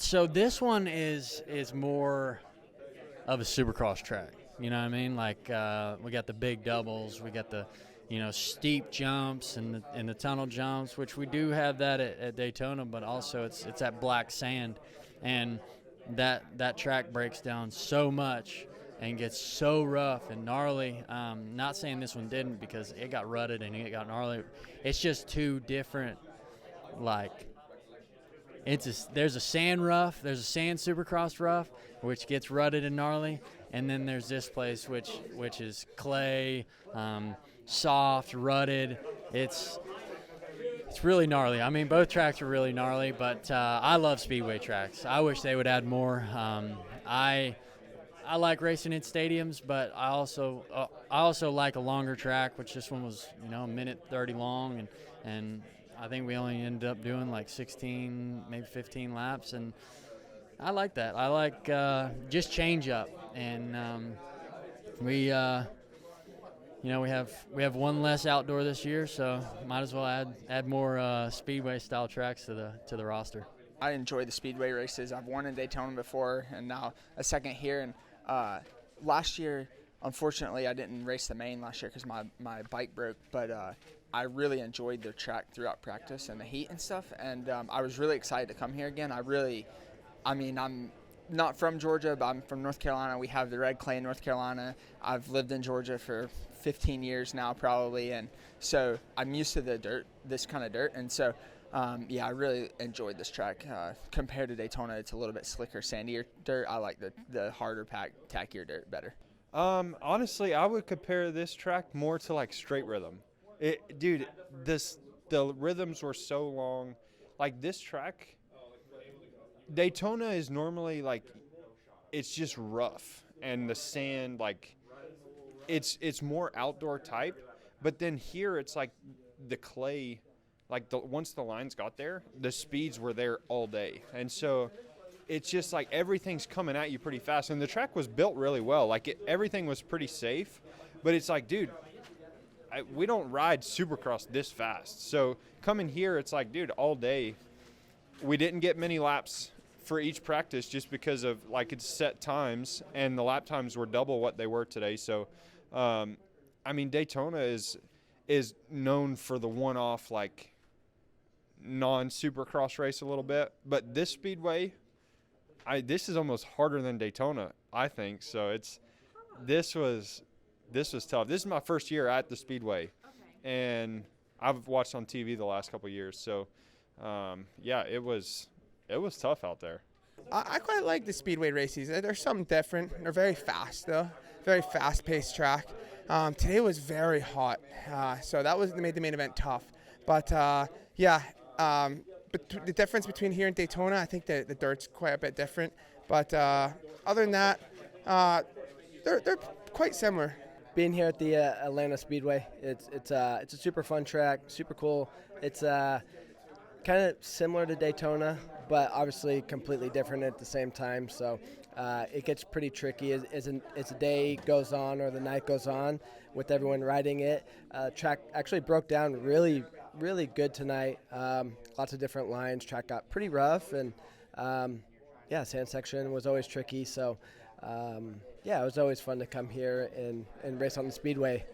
So this one is more of a Supercross track. You know what I mean? Like we got the big doubles, we got the steep jumps and the tunnel jumps, which we do have that at Daytona, but also it's that black sand, and that track breaks down so much and gets so rough and gnarly. Not saying this one didn't, because it got rutted and it got gnarly. It's just two different, like, there's a sand rough, there's a sand Supercross rough, which gets rutted and gnarly, and then there's this place which is clay, soft, rutted. It's really gnarly. I mean, both tracks are really gnarly, but I love speedway tracks. I wish they would add more. I like racing in stadiums, but I also like a longer track, which this one was, a minute 30 long, and I think we only ended up doing like 16, maybe 15 laps, and I like that. I like just change up, and we have one less outdoor this year, so might as well add more speedway style tracks to the roster. I enjoy the speedway races. I've won in Daytona before, and now a second here. And last year, unfortunately, I didn't race the main last year because my bike broke, but I really enjoyed the track throughout practice and the heat and stuff, and I was really excited to come here again. I'm not from Georgia, but I'm from North Carolina. We have the red clay in North Carolina. I've lived in Georgia for 15 years now probably, and so I'm used to the dirt, this kind of dirt, and so I really enjoyed this track. Compared to Daytona, it's a little bit slicker, sandier dirt. I like the harder, tackier dirt better. Honestly, I would compare this track more to like straight rhythm. The rhythms were so long. Like this track, Daytona is normally like, it's just rough, and the sand, like, it's more outdoor type. But then here it's like the clay. Like once the lines got there, the speeds were there all day. And so it's just like everything's coming at you pretty fast. And the track was built really well. Like everything was pretty safe. But it's like, dude, we don't ride Supercross this fast. So coming here, it's like, dude, all day. We didn't get many laps for each practice just because of like it's set times. And the lap times were double what they were today. So, Daytona is known for the one-off, like, non-Supercross race a little bit, but this speedway, this is almost harder than Daytona, I think. So this was tough. This is my first year at the speedway, and I've watched on TV the last couple of years. So it was tough out there. I quite like the speedway races. They're something different. They're very fast though, very fast-paced track. Today was very hot, so that made the main event tough. But but the difference between here and Daytona, I think the dirt's quite a bit different. But other than that, they're quite similar. Being here at the Atlanta Speedway, it's a super fun track, super cool. It's kind of similar to Daytona, but obviously completely different at the same time. So it gets pretty tricky as the day goes on or the night goes on with everyone riding it. Track actually broke down really, really good tonight. Lots of different lines. Track got pretty rough, and sand section was always tricky. So it was always fun to come here and race on the speedway.